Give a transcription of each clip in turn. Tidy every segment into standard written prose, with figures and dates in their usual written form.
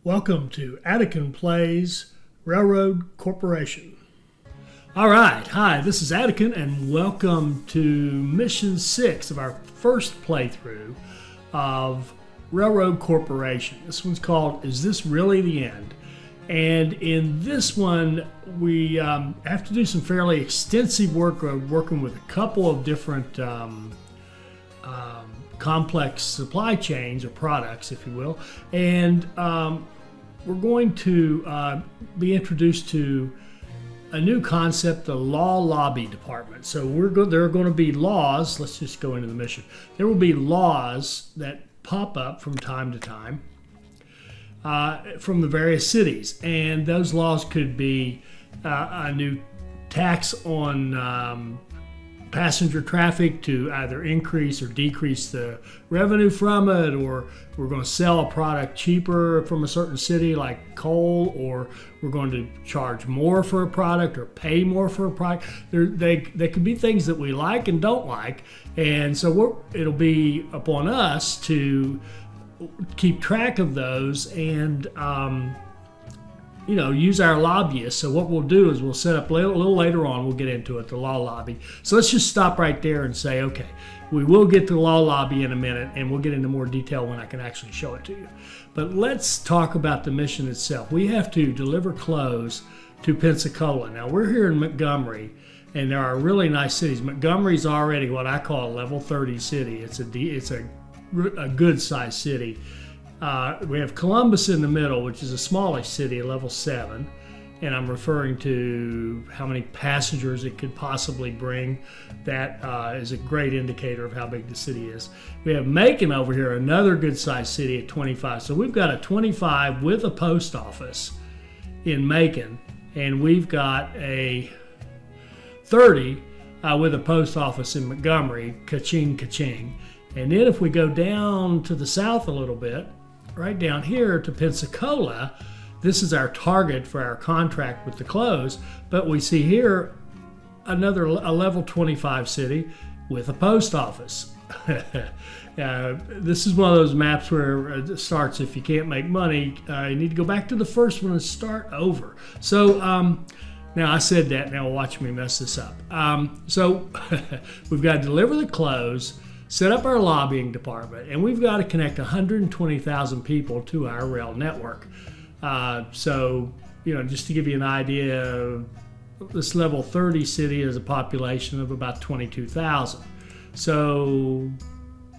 Welcome to Attican Plays Railroad Corporation. All right, hi, this is Attican, and welcome to Mission 6 of our first playthrough of Railroad Corporation. This one's called Is This Really the End? And in this one, we have to do some fairly extensive work working with a couple of different complex supply chains or products, if you will, and we're going to be introduced to a new concept, the Law Lobby Department. So there are going to be laws. Let's just go into the mission. There will be laws that pop up from time to time from the various cities, and those laws could be a new tax on passenger traffic to either increase or decrease the revenue from it, or we're going to sell a product cheaper from a certain city like coal, or we're going to charge more for a product or pay more for a product. They could be things that we like and don't like, and so it'll be upon us to keep track of those and use our lobbyists. So what we'll do is we'll set up a little later on, we'll get into it, the law lobby. So let's just stop right there and say, okay, we will get to the law lobby in a minute, and we'll get into more detail when I can actually show it to you. But let's talk about the mission itself. We have to deliver clothes to Pensacola. Now, we're here in Montgomery, and there are really nice cities. Montgomery's already what I call a level 30 city. It's a good-sized city. We have Columbus in the middle, which is a smallish city, a level 7, and I'm referring to how many passengers it could possibly bring. That is a great indicator of how big the city is. We have Macon over here, another good-sized city at 25. So we've got a 25 with a post office in Macon, and we've got a 30 with a post office in Montgomery, ka-ching, ka-ching. And then if we go down to the south a little bit, right down here to Pensacola, this is our target for our contract with the clothes, but we see here a level 25 city with a post office. This is one of those maps where it starts, if you can't make money, you need to go back to the first one and start over. So now I said that, now watch me mess this up. So we've got to deliver the clothes, set up our lobbying department, and we've got to connect 120,000 people to our rail network. So, just to give you an idea, this level 30 city has a population of about 22,000. So,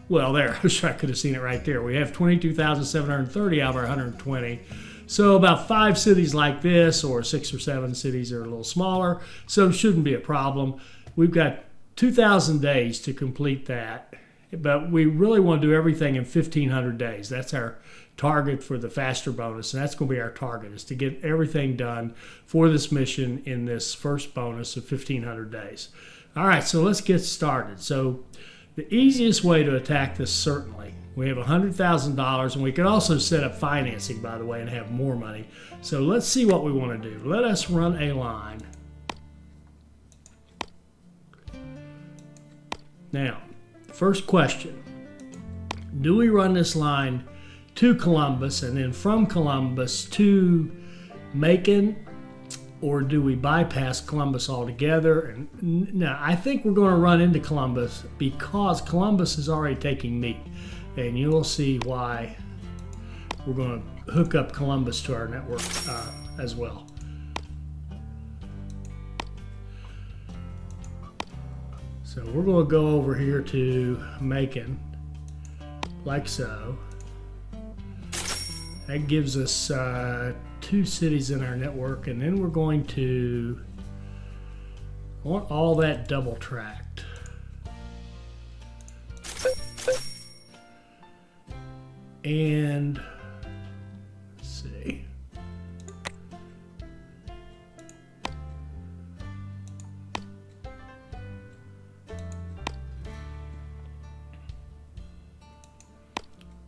well, there, I wish I could have seen it right there. We have 22,730 out of our 120. So about 5 cities like this, or 6 or 7 cities are a little smaller, so it shouldn't be a problem. We've got 2,000 days to complete that, but we really want to do everything in 1,500 days. That's our target for the faster bonus, and that's going to be our target, is to get everything done for this mission in this first bonus of 1,500 days. All right, so let's get started. So the easiest way to attack this, certainly, we have $100,000, and we can also set up financing, by the way, and have more money. So let's see what we want to do. Let us run a line. Now, first question, do we run this line to Columbus and then from Columbus to Macon, or do we bypass Columbus altogether? And now, I think we're going to run into Columbus because Columbus is already taking meat, and you'll see why we're going to hook up Columbus to our network as well. So we're going to go over here to Macon, like so. That gives us 2 cities in our network, and then we're going to want all that double tracked. And let's see.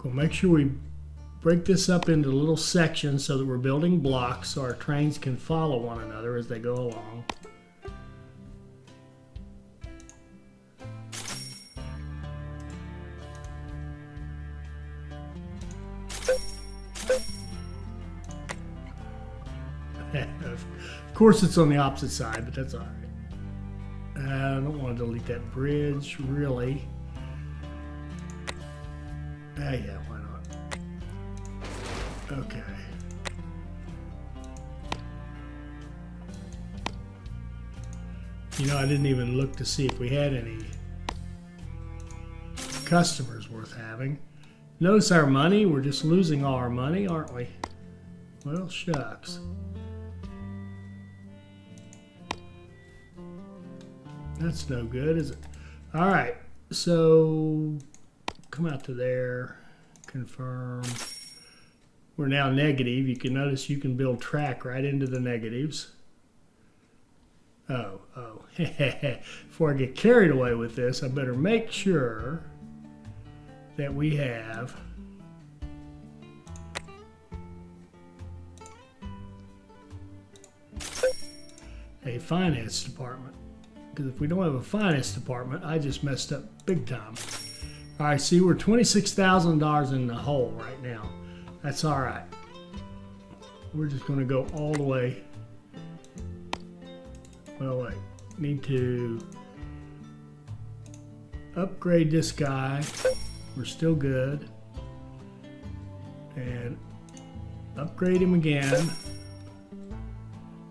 We'll make sure we break this up into little sections so that we're building blocks so our trains can follow one another as they go along. course, it's on the opposite side, but that's all right. I don't want to delete that bridge, really. Yeah, why not? Okay. You know, I didn't even look to see if we had any customers worth having. Notice our money, we're just losing all our money, aren't we? Well, shucks. That's no good, is it? All right, so come out to there, confirm. We're now negative. You can notice you can build track right into the negatives. Oh. Before I get carried away with this, I better make sure that we have a finance department. Because if we don't have a finance department, I just messed up big time. All right, see, we're $26,000 in the hole right now. That's all right. We're just going to go all the way. Well, wait. Need to upgrade this guy. We're still good. And upgrade him again.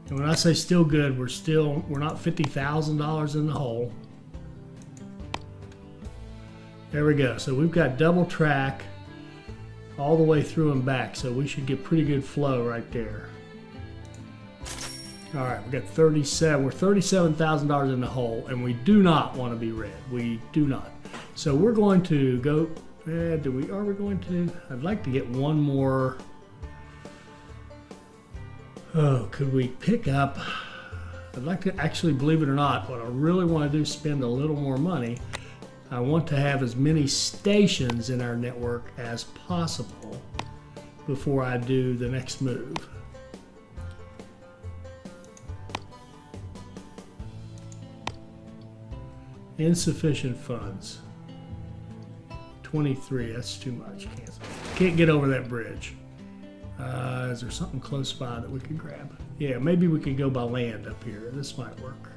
And when I say still good, we're not $50,000 in the hole. There we go. So we've got double track all the way through and back. So we should get pretty good flow right there. All right, we got 37. We're $37,000 in the hole, and we do not want to be red. We do not. So we're going to go. Are we going to? I'd like to get one more. Oh, could we pick up? I'd like to actually, believe it or not, what I really want to do is spend a little more money. I want to have as many stations in our network as possible before I do the next move. Insufficient funds. 23, that's too much. Can't get over that bridge. Is there something close by that we could grab? Yeah, maybe we could go by land up here. This might work.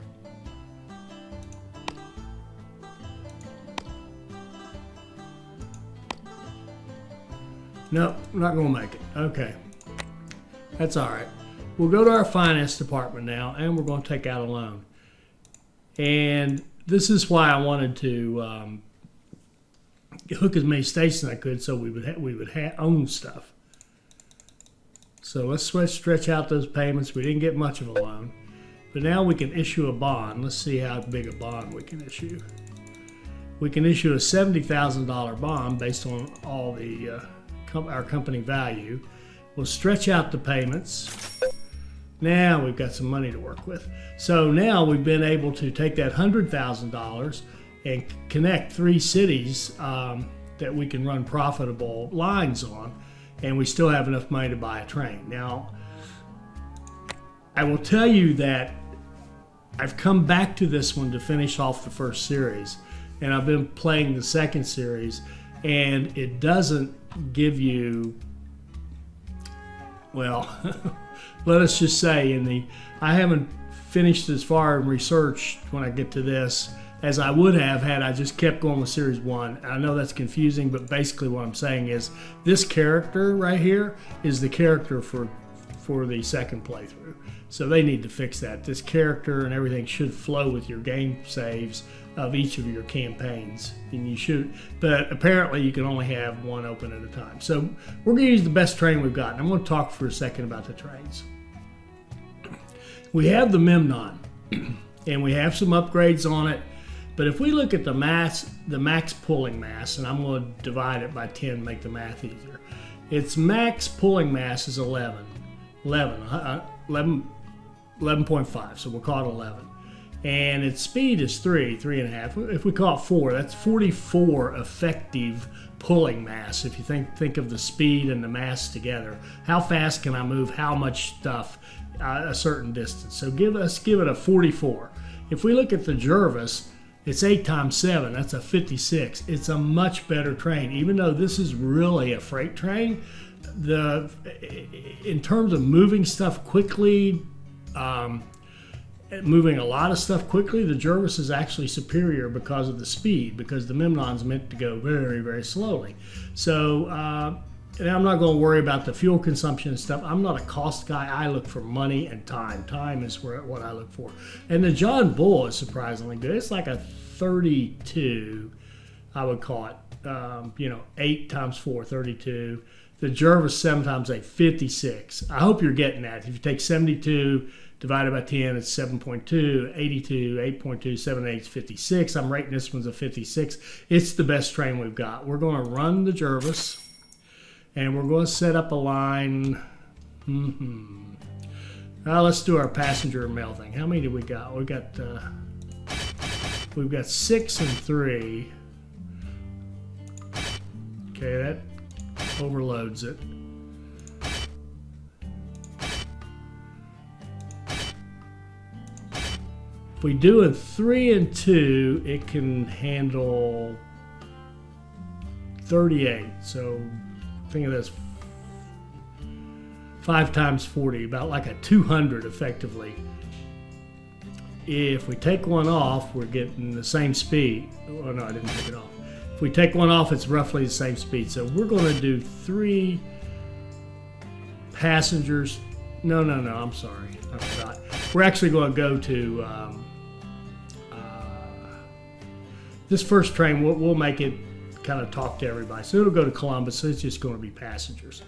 Nope, not gonna make it. Okay, that's all right. We'll go to our finance department now, and we're gonna take out a loan. And this is why I wanted to hook as many stations as I could, so we would own stuff. So let's stretch out those payments. We didn't get much of a loan, but now we can issue a bond. Let's see how big a bond we can issue. We can issue a $70,000 bond based on all the our company value. We'll stretch out the payments. Now we've got some money to work with. So now we've been able to take that $100,000 and connect 3 cities that we can run profitable lines on, and we still have enough money to buy a train. Now, I will tell you that I've come back to this one to finish off the first series, and I've been playing the second series, and it doesn't give you, well, let us just say I haven't finished as far in research when I get to this as I would have had I just kept going with series 1. I know that's confusing, but basically what I'm saying is this character right here is the character for the second playthrough. So they need to fix that. This character and everything should flow with your game saves of each of your campaigns. And you should, but apparently you can only have one open at a time. So we're going to use the best train we've got. And I'm going to talk for a second about the trains. We have the Memnon, and we have some upgrades on it. But if we look at the max pulling mass, and I'm going to divide it by 10, make the math easier. Its max pulling mass is 11.5, so we'll call it 11. And its speed is 3.5. If we call it 4, that's 44 effective pulling mass. If you think of the speed and the mass together, how fast can I move how much stuff a certain distance? So give it a 44. If we look at the Jervis, it's 8 times 7. That's a 56. It's a much better train, even though this is really a freight train. In terms of moving stuff quickly, moving a lot of stuff quickly. The Jervis is actually superior because of the speed, because the Memnon's meant to go very, very slowly. So and I'm not going to worry about the fuel consumption and stuff. I'm not a cost guy. I look for money and time. Time is what I look for. And the John Bull is surprisingly good. It's like a 32, I would call it. 8 times 4, 32. The Jervis 7 times 8, 56. I hope you're getting that. If you take 72 divided by 10, it's 7.2, 82, 8.2, 7, 8, 56. I'm rating this one's a 56. It's the best train we've got. We're going to run the Jervis, and we're going to set up a line. Now let's do our passenger mail thing. How many do we got? We've got 6 and 3. Okay, that overloads it. If we do a 3 and 2, it can handle 38. So think of this, 5 times 40, about like a 200 effectively. If we take one off, we're getting the same speed. Oh no, I didn't take it off. If we take one off, it's roughly the same speed. So we're going to do 3 passengers. No, I'm sorry. I forgot. We're actually going to go to this first train. We'll make it kind of talk to everybody. So it'll go to Columbus. So it's just going to be passengers.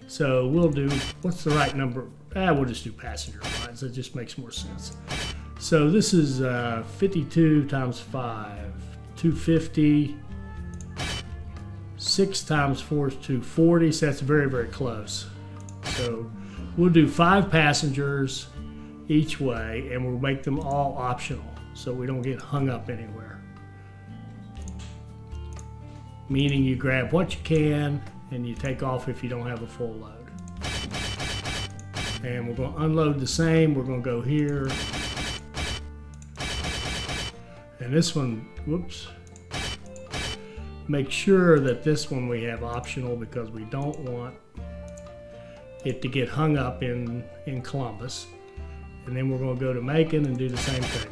So we'll do, what's the right number? We'll just do passenger lines. That just makes more sense. So this is 52 times 5, 250. 6 times 4 is 240, so that's very, very close. So we'll do 5 passengers each way, and we'll make them all optional so we don't get hung up anywhere. Meaning you grab what you can, and you take off if you don't have a full load. And we're going to unload the same. We're going to go here. And this one, whoops. Make sure that this one we have optional because we don't want it to get hung up in Columbus. And then we're going to go to Macon and do the same thing.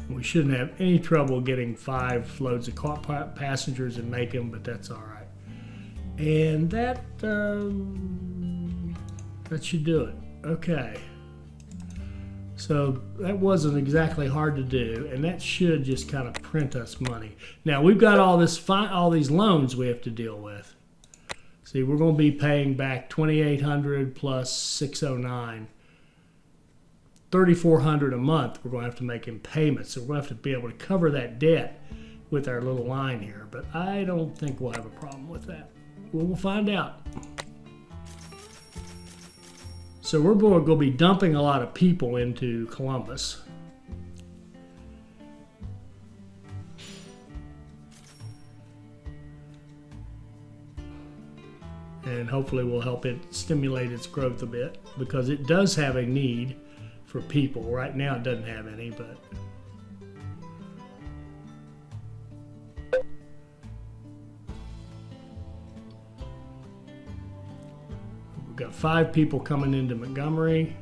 We shouldn't have any trouble getting 5 loads of passengers in Macon, but that's all right. And that should do it. Okay. So that wasn't exactly hard to do, and that should just kind of print us money. Now we've got all these loans we have to deal with. See, we're going to be paying back $2,800 plus $609, $3,400 a month. We're going to have to make in payments, so we're going to have to be able to cover that debt with our little line here. But I don't think we'll have a problem with that. We'll find out. So we're going to be dumping a lot of people into Columbus. And hopefully we'll help it stimulate its growth a bit because it does have a need for people. Right now it doesn't have any, but we've got 5 people coming into Montgomery.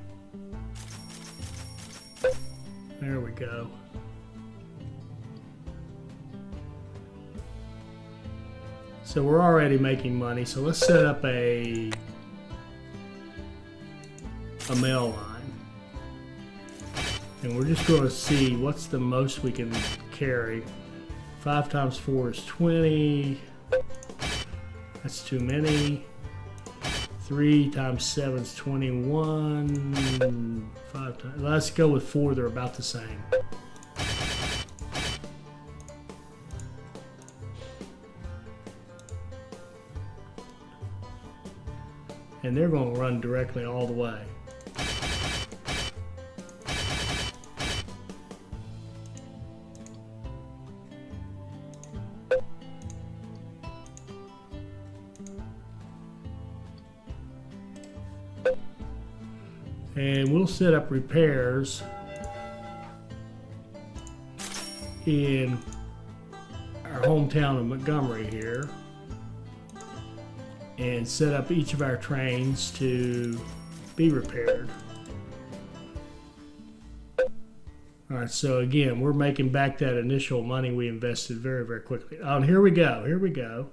There we go. So we're already making money. So let's set up a mail line. And we're just going to see what's the most we can carry. 5 times 4 is 20. That's too many. 3 times 7 is 21. 5 times. Let's go with 4. They're about the same. And they're going to run directly all the way. And we'll set up repairs in our hometown of Montgomery here. and set up each of our trains to be repaired. All right, so again, we're making back that initial money we invested very, very quickly. Oh, and here we go. Here we go.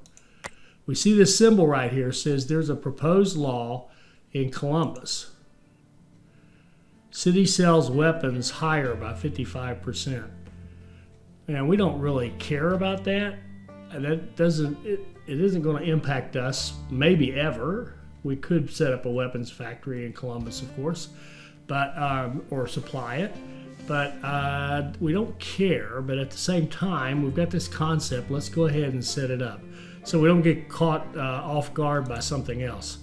We see this symbol right here. It says there's a proposed law in Columbus. City sells weapons higher by 55%. And we don't really care about that. That doesn't. It isn't going to impact us, maybe ever. We could set up a weapons factory in Columbus, of course, but or supply it. But we don't care. But at the same time, we've got this concept. Let's go ahead and set it up so we don't get caught off guard by something else.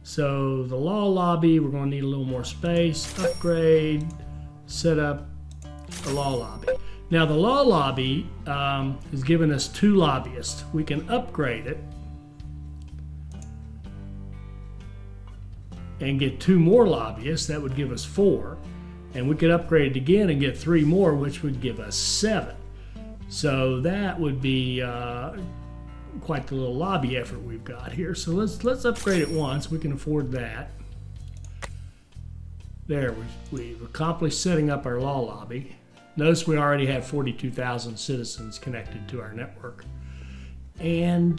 So the law lobby, we're going to need a little more space. Upgrade, set up a law lobby. Now the law lobby is giving us 2 lobbyists. We can upgrade it and get 2 more lobbyists. That would give us 4. And we could upgrade it again and get 3 more, which would give us 7. So that would be quite the little lobby effort we've got here. So let's upgrade it once. We can afford that. There, we've accomplished setting up our law lobby. Notice we already have 42,000 citizens connected to our network. And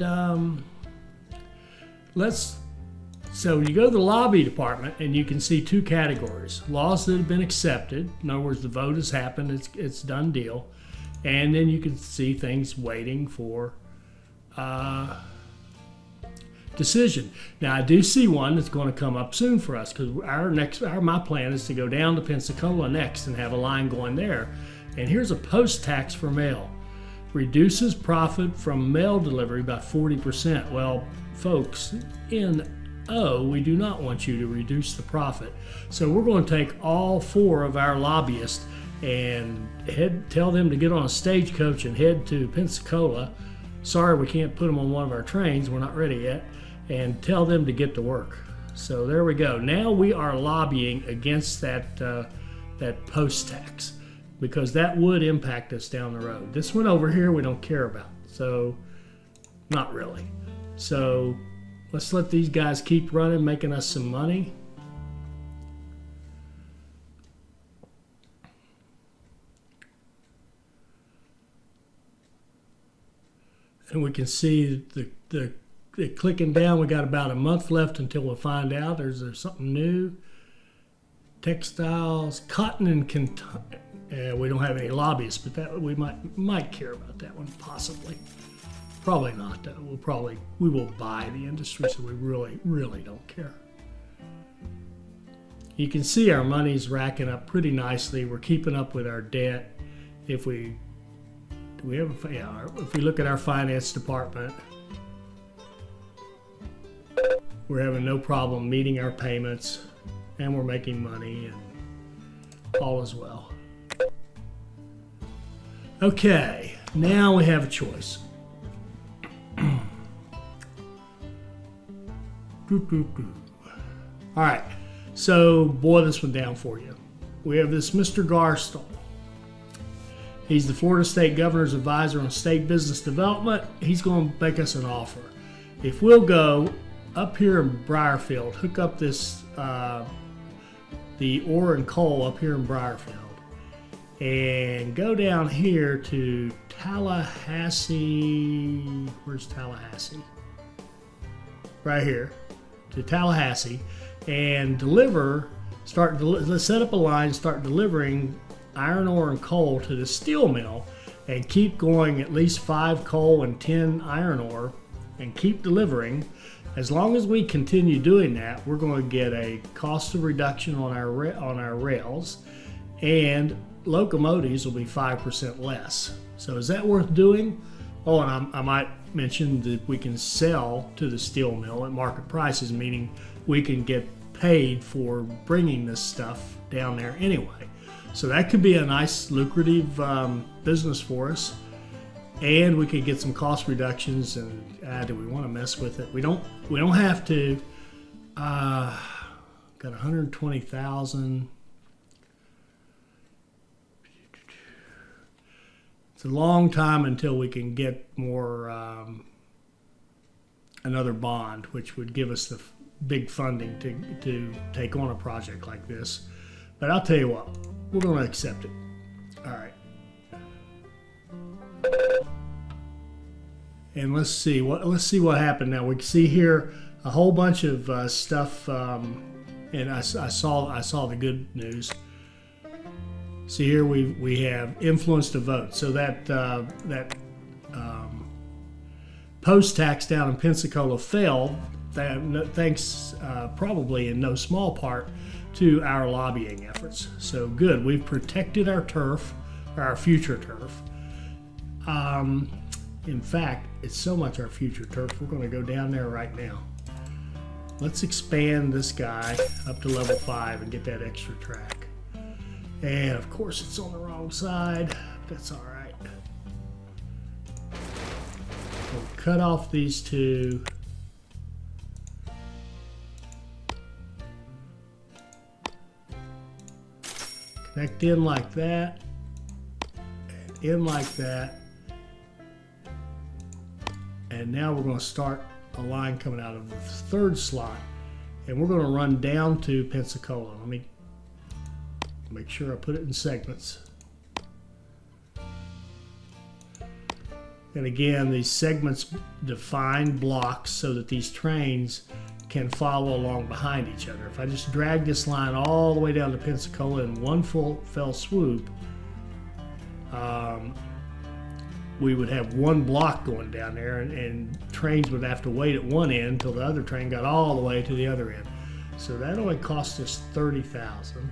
so you go to the lobby department and you can see 2 categories. Laws that have been accepted. In other words, the vote has happened. It's done deal. And then you can see things waiting for decision. Now I do see one that's going to come up soon for us, because my plan is to go down to Pensacola next and have a line going there. And here's a post tax for mail. Reduces profit from mail delivery by 40%. Well, folks, we do not want you to reduce the profit. So we're going to take all 4 of our lobbyists and tell them to get on a stagecoach and head to Pensacola. Sorry, we can't put them on one of our trains. We're not ready yet. And tell them to get to work. So there we go. Now we are lobbying against that post tax, because that would impact us down the road. This one over here we don't care about. So not really. So let's let these guys keep running, making us some money. And we can see the clicking down. We got about a month left until we'll find out. There's something new. Textiles, cotton and Kentucky. We don't have any lobbyists, but that we might care about that one, possibly. Probably not, though. We will buy the industry, so we really don't care. You can see our money's racking up pretty nicely. We're keeping up with our debt. If we look at our finance department, we're having no problem meeting our payments, and we're making money, and all is well. Okay, now we have a choice. All right, so boil this one down for you. We have this Mr. Garstall. He's the Florida State Governor's Advisor on State Business Development. He's going to make us an offer. If we'll go up here in Briarfield, hook up this, the ore and coal up here in Briarfield, and go down here to Tallahassee. Where's Tallahassee? Right here, to Tallahassee, and let's set up a line, start delivering iron ore and coal to the steel mill, and keep going at least 5 coal and 10 iron ore, and keep delivering. As long as we continue doing that, we're going to get a cost of reduction on our rails, and locomotives will be 5% less. So is that worth doing? Oh, and I might mention that we can sell to the steel mill at market prices, meaning we can get paid for bringing this stuff down there anyway. So that could be a nice lucrative business for us, and we could get some cost reductions. And do we want to mess with it? We don't have to. Got 120,000. It's a long time until we can get more another bond, which would give us the big funding to take on a project like this. But I'll tell you what, we're going to accept it. All right. And let's see what happened. Now we can see here a whole bunch of stuff, and I saw the good news. See here we have influence to vote. So that post tax down in Pensacola failed, thanks probably in no small part to our lobbying efforts. So good, we've protected our turf, our future turf. In fact, it's so much our future turf, we're going to go down there right now. Let's expand this guy up to level 5 and get that extra track. And of course it's on the wrong side, but that's all right. We'll cut off these two. Connect in like that, and in like that. And now we're going to start a line coming out of the third slot, and we're going to run down to Pensacola. Let me make sure I put it in segments. And again, these segments define blocks so that these trains can follow along behind each other. If I just drag this line all the way down to Pensacola in one fell swoop, we would have one block going down there, and trains would have to wait at one end until the other train got all the way to the other end. So that only cost us $30,000.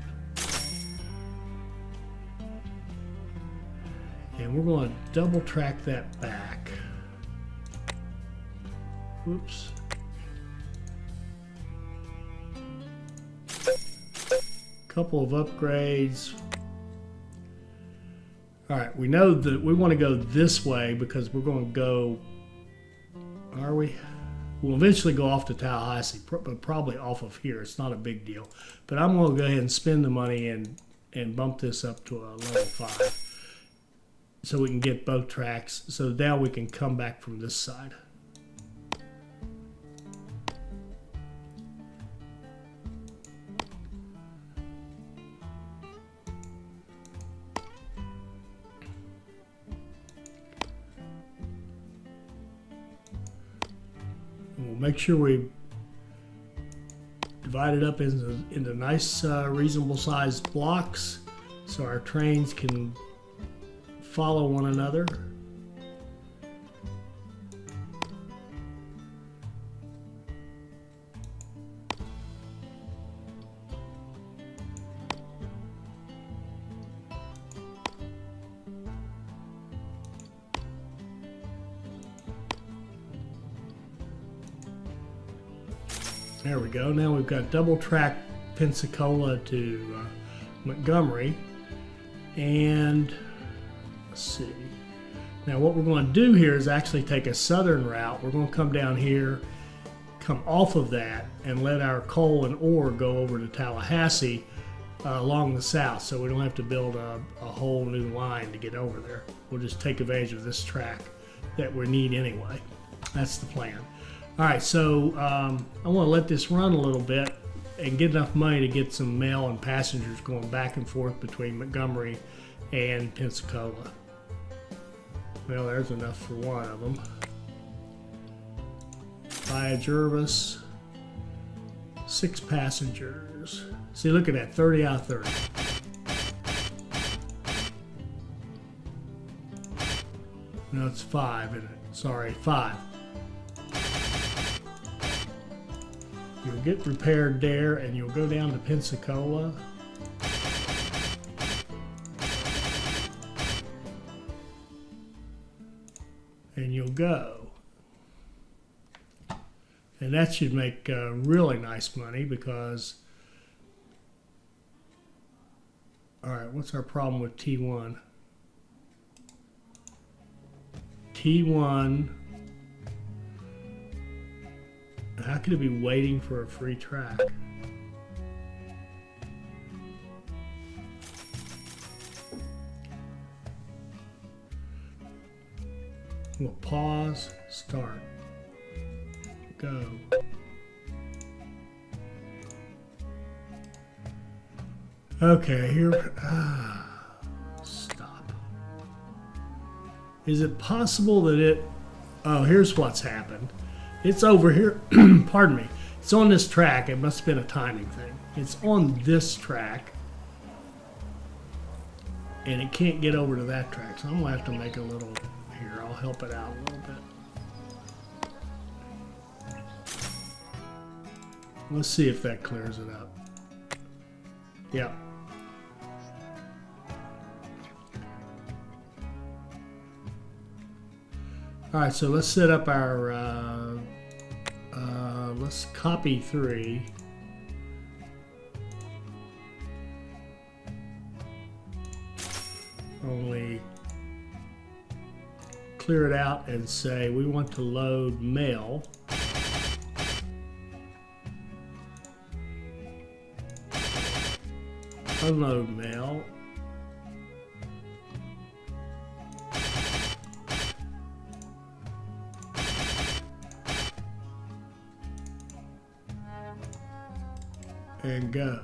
And we're going to double track that back. Whoops. Couple of upgrades. All right, we know that we want to go this way because we're going to go, are we? We'll eventually go off to Tallahassee, but probably off of here. It's not a big deal. But I'm going to go ahead and spend the money and bump this up to a level 5 so we can get both tracks. So now we can come back from this side. We'll make sure we divide it up into nice, reasonable sized blocks so our trains can follow one another. There we go. Now we've got double track Pensacola to Montgomery. And let's see. Now what we're going to do here is actually take a southern route. We're going to come down here, come off of that, and let our coal and ore go over to Tallahassee along the south, so we don't have to build a whole new line to get over there. We'll just take advantage of this track that we need anyway. That's the plan. All right, so I want to let this run a little bit and get enough money to get some mail and passengers going back and forth between Montgomery and Pensacola. Well, there's enough for one of them. Via Jervis, 6 passengers. See, look at that, 30 out of 30. No, it's 5, isn't it? Sorry, 5. You'll get repaired there, and you'll go down to Pensacola. And you'll go. And that should make really nice money because, all right, what's our problem with T1? T1, how could it be waiting for a free track? We'll pause, start. Go. Okay, here. Stop. Is it possible that it... Oh, here's what's happened. It's over here. Pardon me. It's on this track. It must have been a timing thing. It's on this track. And it can't get over to that track. So I'm going to have to make a little... Here, I'll help it out a little bit. Let's see if that clears it up. Yep. All right, so let's set up our, let's copy 3. Only clear it out and say we want to load mail. Unload mail. And go.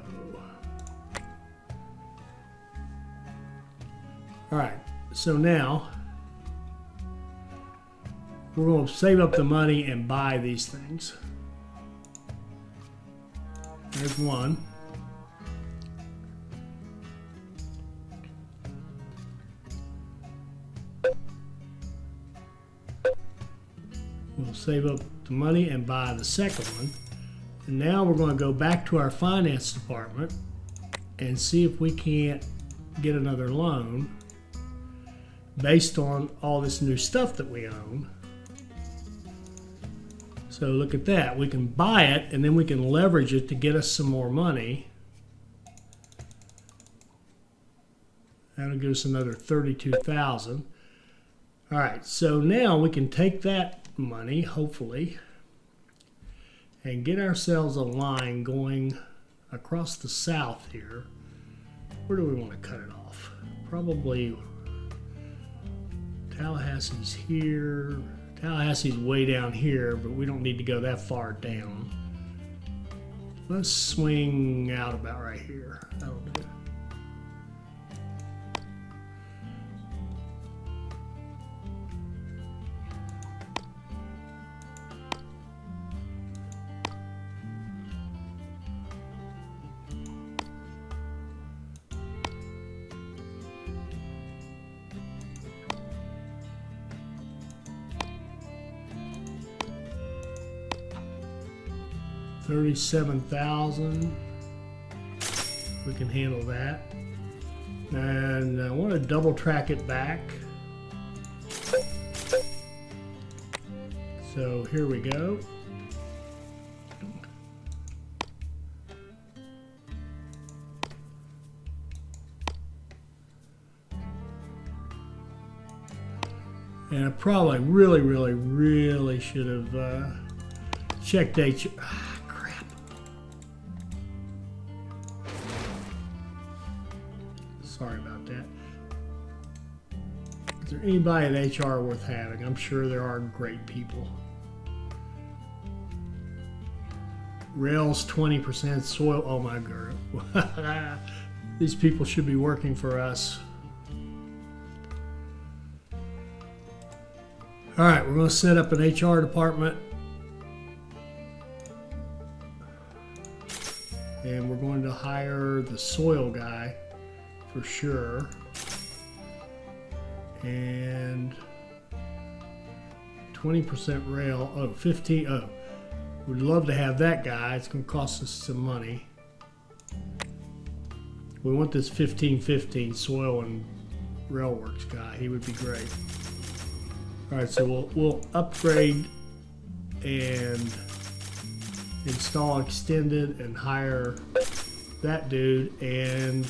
All right, so now we're going to save up the money and buy these things. There's one. We'll save up the money and buy the second one. And now we're going to go back to our finance department and see if we can't get another loan based on all this new stuff that we own. So look at that. We can buy it and then we can leverage it to get us some more money. That'll give us another $32,000. All right, so now we can take that money, hopefully, and get ourselves a line going across the south here. Where do we want to cut it off? Probably Tallahassee's here. Tallahassee's way down here, but we don't need to go that far down. Let's swing out about right here. That'll do. $37,000. We can handle that. And I want to double track it back. So here we go. And I probably really should have checked HR. Sorry about that. Is there anybody at HR worth having? I'm sure there are great people. Rails 20%, soil, oh my god. These people should be working for us. All right, we're going to set up an HR department. And we're going to hire the soil guy for sure. And 20% rail, oh, 15, oh. We'd love to have that guy. It's going to cost us some money. We want this 1515 soil and rail works guy. He would be great. All right, so we'll upgrade and install extended and hire that dude. And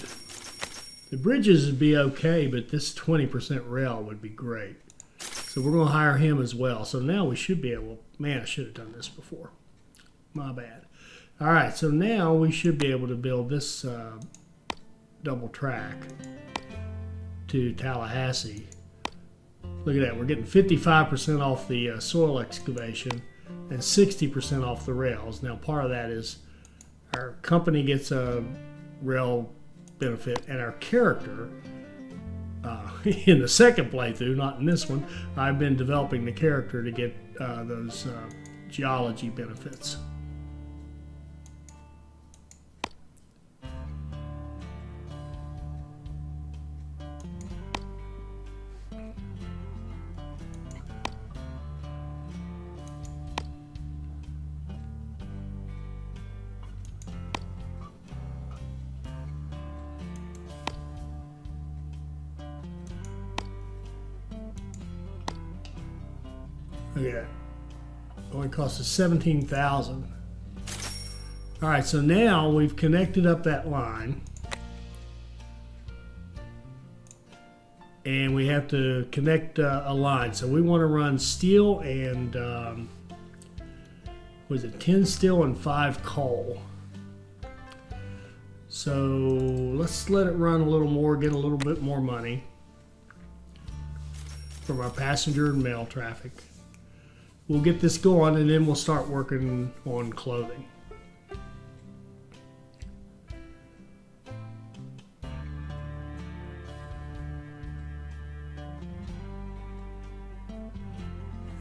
the bridges would be okay, but this 20% rail would be great. So we're going to hire him as well. So now we should be able, man, I should have done this before. My bad. All right, so now we should be able to build this double track to Tallahassee. Look at that, we're getting 55% off the soil excavation and 60% off the rails. Now, part of that is our company gets a rail benefit, and our character, in the second playthrough, not in this one, I've been developing the character to get those geology benefits. Look at that. Only cost us 17,000. All right, so now we've connected up that line, and we have to connect a line. So we want to run steel and was it 10 steel and 5 coal. So let's let it run a little more, get a little bit more money from our passenger and mail traffic. We'll get this going, and then we'll start working on clothing.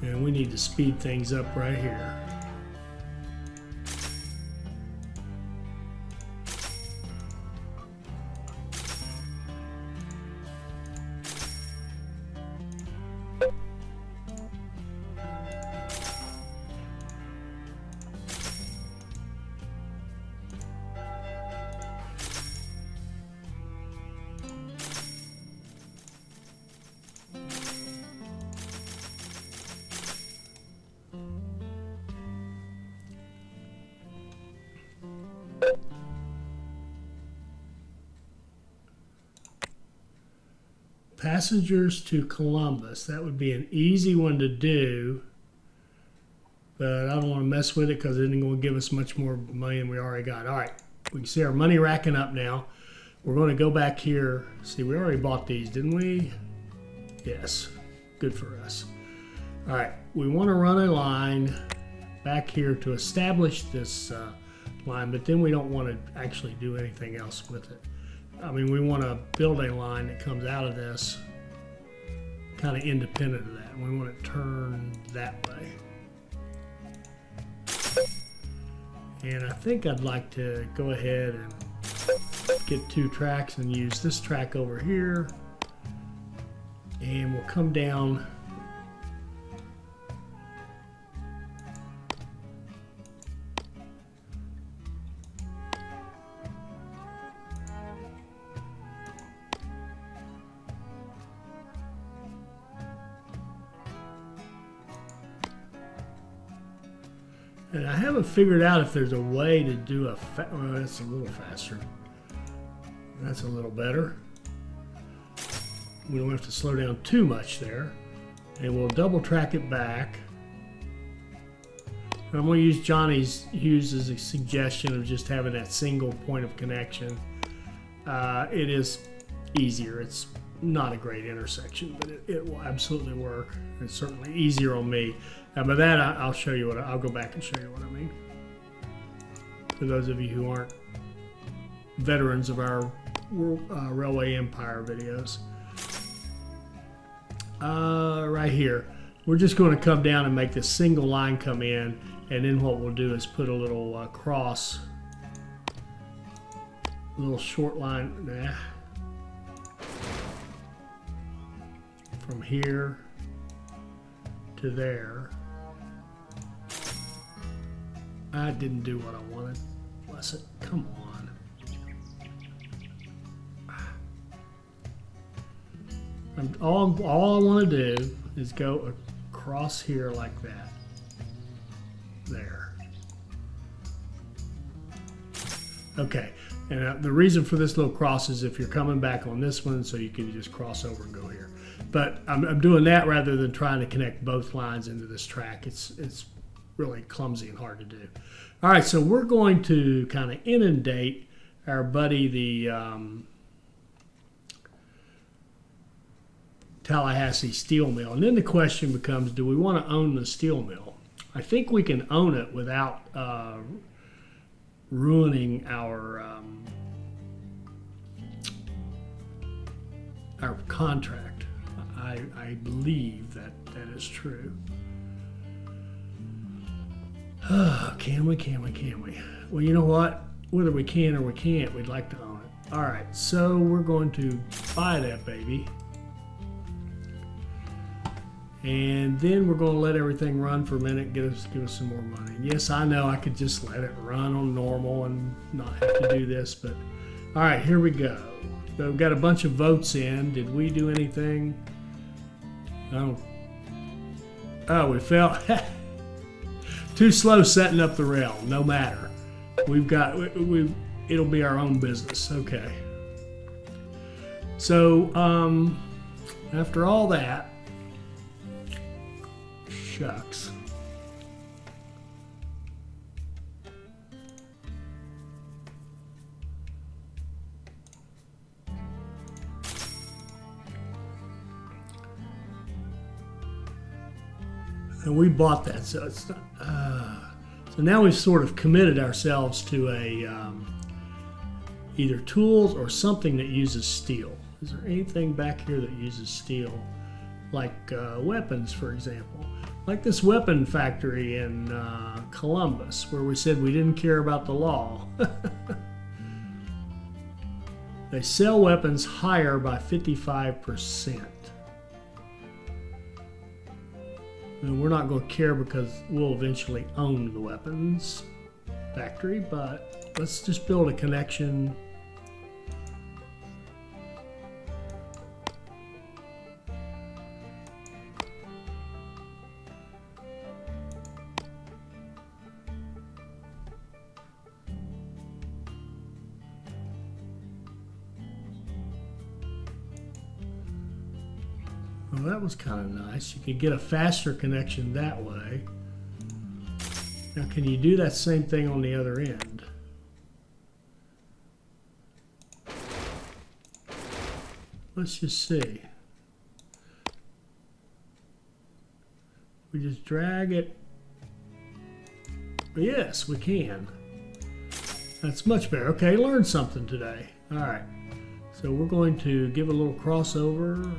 And we need to speed things up right here. Passengers to Columbus. That would be an easy one to do, but I don't want to mess with it because it isn't going to give us much more money than we already got. All right, we can see our money racking up now. We're going to go back here. See, we already bought these, didn't we? Yes, good for us. All right, we want to run a line back here to establish this line, but then we don't want to actually do anything else with it. I mean, we want to build a line that comes out of this kind of independent of that. We want it turned that way. And I think I'd like to go ahead and get 2 tracks and use this track over here. And we'll come down . And I haven't figured out if there's a way to do a well, that's a little faster. That's a little better. We don't have to slow down too much there. And we'll double track it back. And I'm going to use Johnny Hughes' suggestion of just having that single point of connection. It is easier. It's not a great intersection, but it will absolutely work. It's certainly easier on me. And by that, I'll show you I'll go back and show you what I mean. For those of you who aren't veterans of our Railway Empire videos. Right here, we're just going to come down and make this single line come in, and then what we'll do is put a little cross, a little short line, from here to there. I didn't do what I wanted. Bless it. Come on. All I want to do is go across here like that. There. Okay. And the reason for this little cross is if you're coming back on this one, so you can just cross over and go here. But I'm doing that rather than trying to connect both lines into this track. It's really clumsy and hard to do. All right, so we're going to kind of inundate our buddy, the Tallahassee steel mill. And then the question becomes, do we want to own the steel mill? I think we can own it without ruining our contract. I believe that is true. Can we? Well, you know what? Whether we can or we can't, we'd like to own it. All right, so we're going to buy that baby. And then we're going to let everything run for a minute, give us some more money. Yes, I know I could just let it run on normal and not have to do this, but all right, here we go. So we've got a bunch of votes in. Did we do anything? Oh, we fell. Too slow setting up the rail. No matter. It'll be our own business. Okay. So after all that, shucks. And we bought that, so it's not. So now we've sort of committed ourselves to a either tools or something that uses steel. Is there anything back here that uses steel, like weapons, for example? Like this weapon factory in Columbus, where we said we didn't care about the law. They sell weapons higher by 55%. And we're not going to care because we'll eventually own the weapons factory, but let's just build a connection. Well, that was kind of nice. You could get a faster connection that way. Now, can you do that same thing on the other end? Let's just see. We just drag it. Yes, we can. That's much better. Okay, learned something today. All right. So we're going to give a little crossover.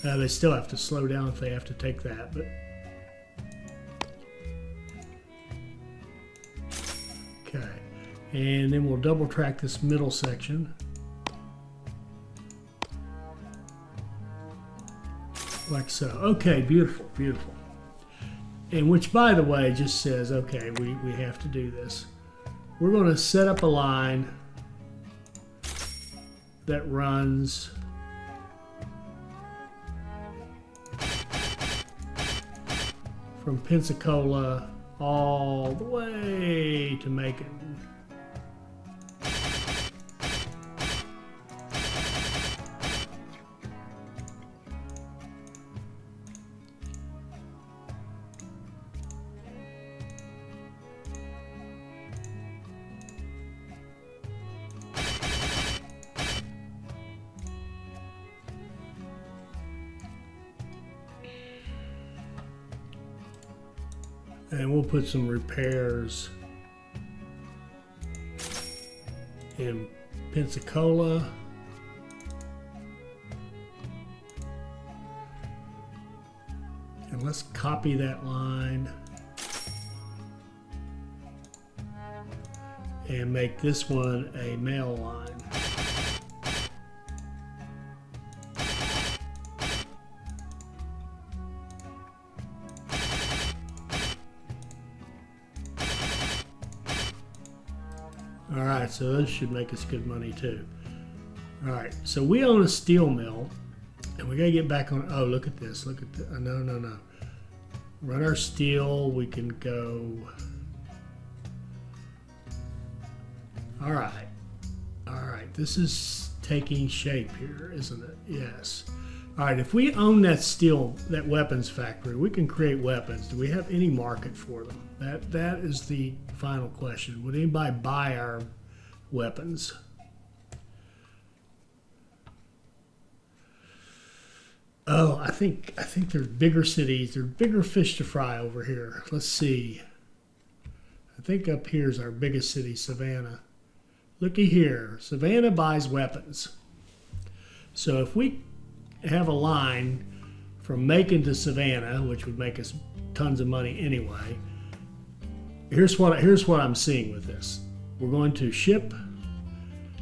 They still have to slow down if they have to take that, but okay. And then we'll double track this middle section. Like so. Okay, beautiful, beautiful. And which, by the way, just says, okay, we have to do this. We're going to set up a line that runs from Pensacola all the way to Macon. And we'll put some repairs in Pensacola. And let's copy that line and make this one a mail line. All right, so those should make us good money too. All right, so we own a steel mill, and we gotta get back on. Oh, look at this! Look at the. No. Run our steel. We can go. All right. This is taking shape here, isn't it? Yes. All right. If we own that steel, that weapons factory, we can create weapons. Do we have any market for them? That is the final question. Would anybody buy our weapons? Oh, I think there's bigger cities. There's bigger fish to fry over here. Let's see. I think up here is our biggest city, Savannah. Looky here. Savannah buys weapons. So if we have a line from Macon to Savannah, which would make us tons of money anyway, here's what I'm seeing with this. We're going to ship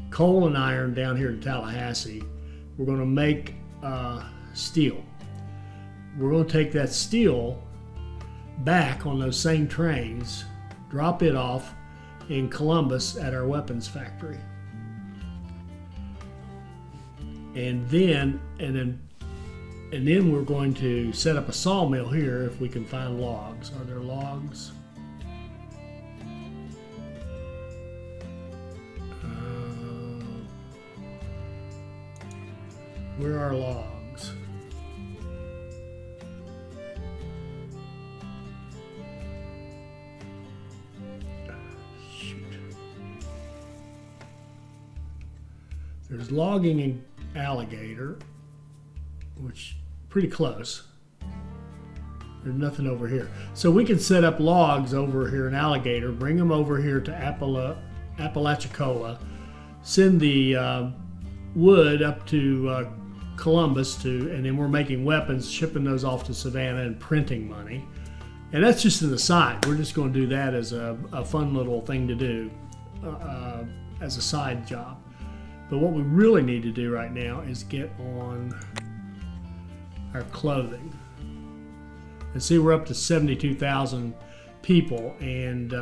coal and iron down here to Tallahassee. We're going to make steel. We're going to take that steel back on those same trains, drop it off in Columbus at our weapons factory. And then we're going to set up a sawmill here if we can find logs. Are there logs? Where are logs? Shoot. There's logging in Alligator, which pretty close. There's nothing over here. So we can set up logs over here in Alligator, bring them over here to Apalachicola, send the wood up to Columbus and then we're making weapons, shipping those off to Savannah and printing money. And that's just an aside. We're just going to do that as a fun little thing to do as a side job. But what we really need to do right now is get on our clothing. And see, we're up to 72,000 people, and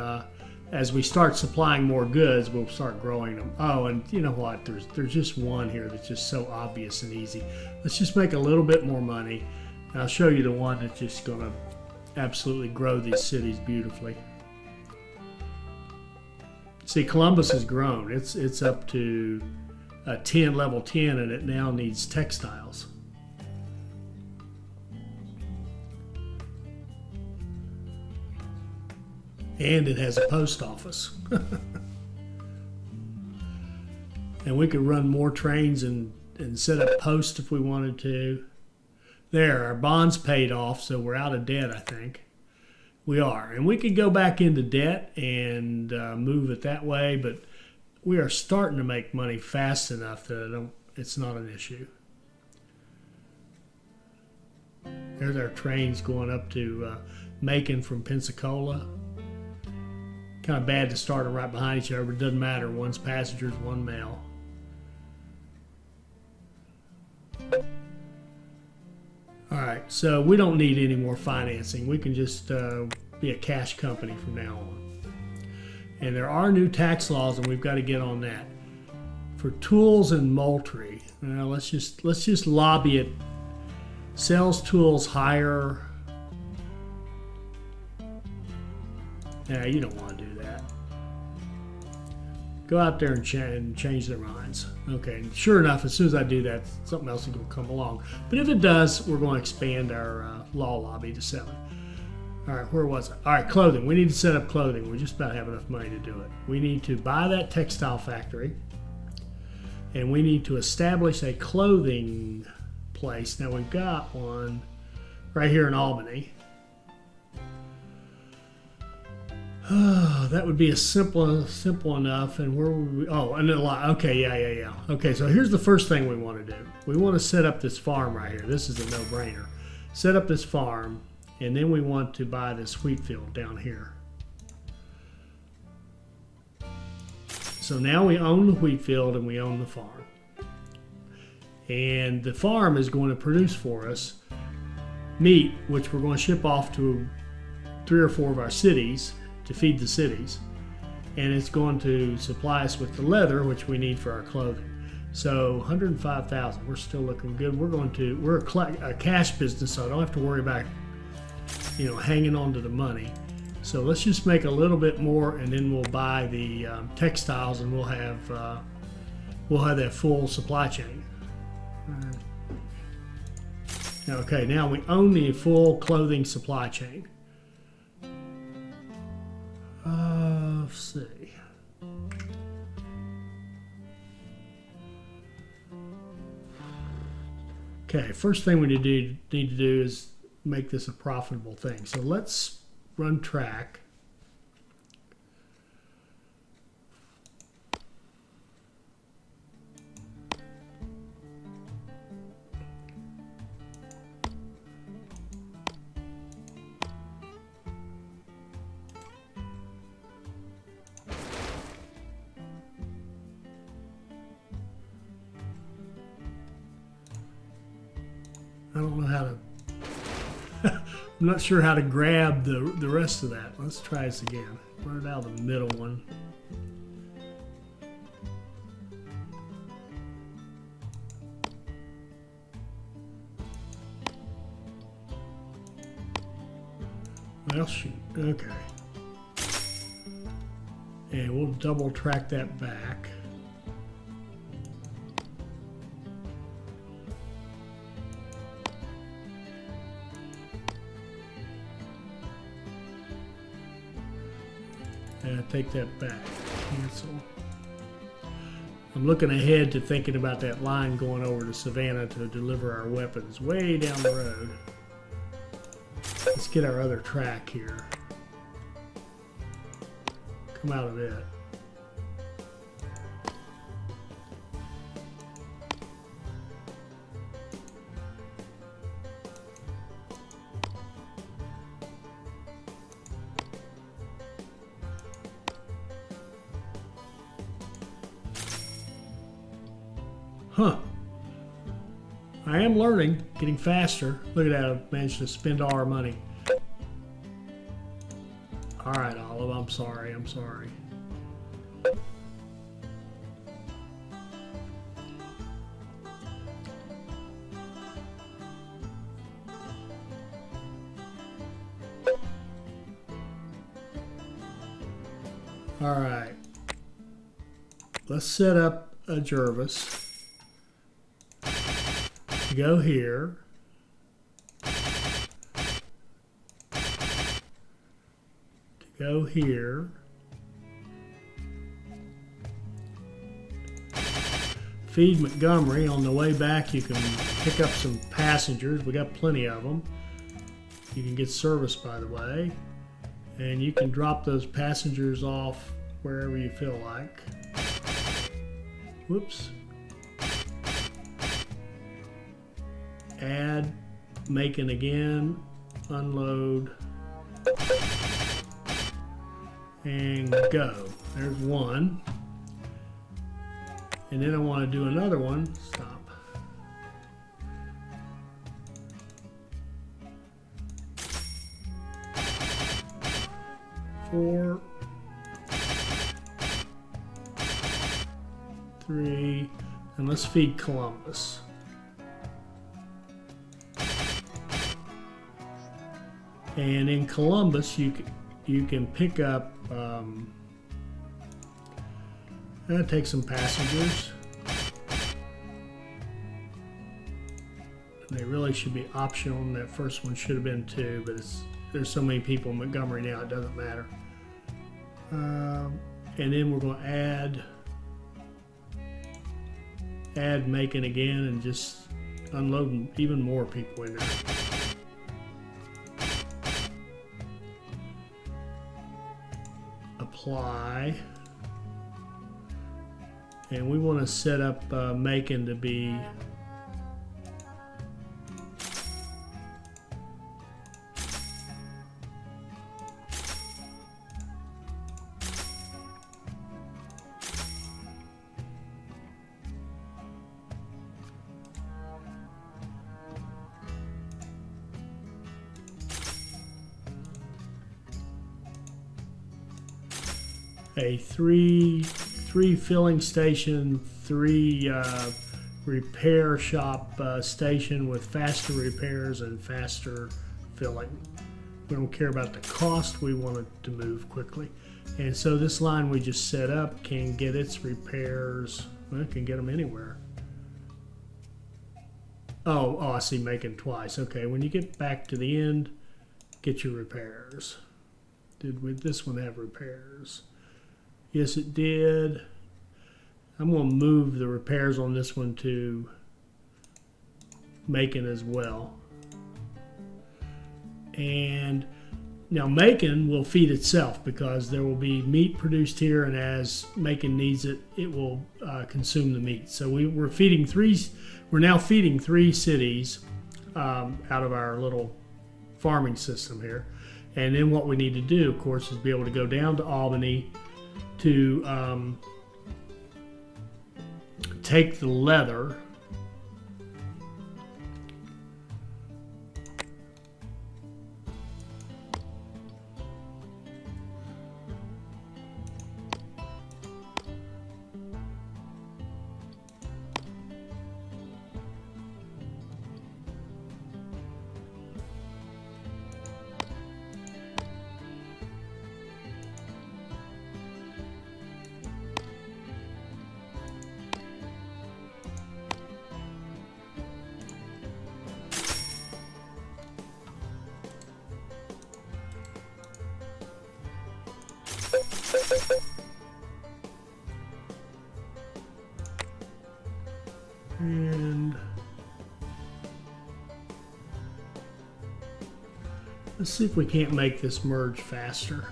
as we start supplying more goods, we'll start growing them. Oh, and you know what? There's just one here that's just so obvious and easy. Let's just make a little bit more money. And I'll show you the one that's just going to absolutely grow these cities beautifully. See, Columbus has grown. It's up to level 10, and it now needs textiles. And it has a post office. And we could run more trains and set up posts if we wanted to. There, our bond's paid off, so we're out of debt, I think. We are. And we could go back into debt and move it that way, but we are starting to make money fast enough that it's not an issue. There's our trains going up to Macon from Pensacola. Kind of bad to start them right behind each other, but it doesn't matter. One's passengers, one mail. All right, so we don't need any more financing. We can just be a cash company from now on. And there are new tax laws, and we've got to get on that. For tools and Moultrie, let's just lobby it. Sells tools higher. Yeah, you don't want to do that. Go out there and change their minds. Okay, sure enough, as soon as I do that, something else is going to come along. But if it does, we're going to expand our law lobby to 7. All right, where was I? All right, clothing. We need to set up clothing. We just about have enough money to do it. We need to buy that textile factory, and we need to establish a clothing place. Now, we've got one right here in Albany. That would be a simple enough. And where would we? Oh, and a lot. Okay, yeah. Okay, so here's the first thing we want to do. We want to set up this farm right here. This is a no-brainer. Set up this farm, and then we want to buy this wheat field down here. So now we own the wheat field and we own the farm. And the farm is going to produce for us meat, which we're going to ship off to 3 or 4 of our cities to feed the cities, and it's going to supply us with the leather, which we need for our clothing. So 105,000, we're still looking good. We're a cash business, so I don't have to worry about hanging on to the money. So let's just make a little bit more, and then we'll buy the textiles, and we'll have that full supply chain. Okay, now we own the full clothing supply chain. Let's see. Okay, first thing we need to do is make this a profitable thing. So let's run track. I don't know how to, I'm not sure how to grab the rest of that. Let's try this again. Run it out of the middle one. Well, shoot, okay. And we'll double track that back. And take that back. Cancel. I'm looking ahead to thinking about that line going over to Savannah to deliver our weapons way down the road. Let's get our other track here. Come out of it. Huh. I am learning, getting faster. Look at that, I've managed to spend all our money. All right, Olive, I'm sorry. All right. Let's set up a Jervis. Go here. Go here. Feed Montgomery. On the way back, you can pick up some passengers. We got plenty of them. You can get service, by the way. And you can drop those passengers off wherever you feel like. Whoops. Add, Macon again, unload, and go. There's one. And then I want to do another one. Stop. Four, three, and let's feed Columbus. And in Columbus, you can pick up, take some passengers. They really should be optional, and that first one should have been 2, but there's so many people in Montgomery now, it doesn't matter. And then we're going to add Macon again and just unload even more people in there. Apply, and we want to set up Macon to be a three filling station, 3 repair shop station with faster repairs and faster filling. We don't care about the cost, we want it to move quickly. And so this line we just set up can get its repairs, well, it can get them anywhere. Oh, I see Macon twice. Okay, when you get back to the end, get your repairs. Did this one have repairs? Yes, it did. I'm going to move the repairs on this one to Macon as well. And now Macon will feed itself because there will be meat produced here, and as Macon needs it, it will consume the meat. So we're now feeding 3 cities out of our little farming system here. And then what we need to do, of course, is be able to go down to Albany to take the leather and let's see if we can't make this merge faster.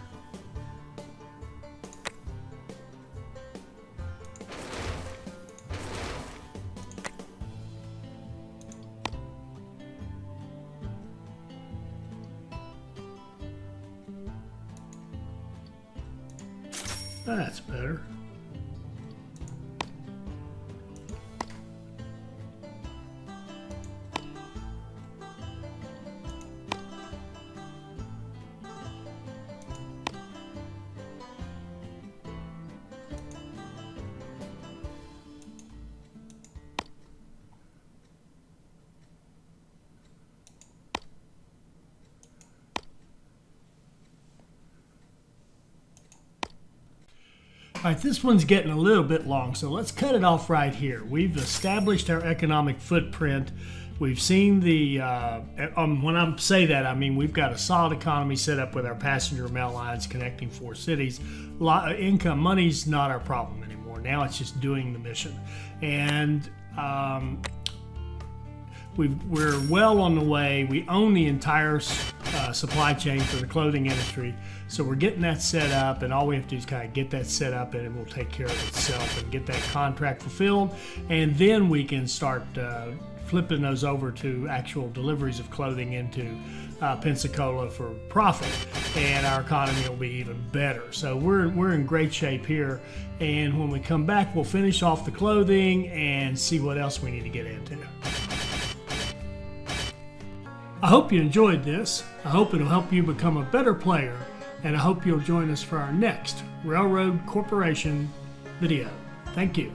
That's better. All right, this one's getting a little bit long, so let's cut it off right here. We've established our economic footprint. We've seen the, when I say that, I mean we've got a solid economy set up with our passenger mail lines connecting 4 cities. Income, money's not our problem anymore. Now it's just doing the mission. And we're well on the way. We own the entire supply chain for the clothing industry. So we're getting that set up, and all we have to do is kind of get that set up, and it will take care of itself and get that contract fulfilled. And then we can start flipping those over to actual deliveries of clothing into Pensacola for profit, and our economy will be even better. So we're in great shape here, and when we come back, we'll finish off the clothing and see what else we need to get into. I hope you enjoyed this. I hope it'll help you become a better player, and I hope you'll join us for our next Railroad Corporation video. Thank you.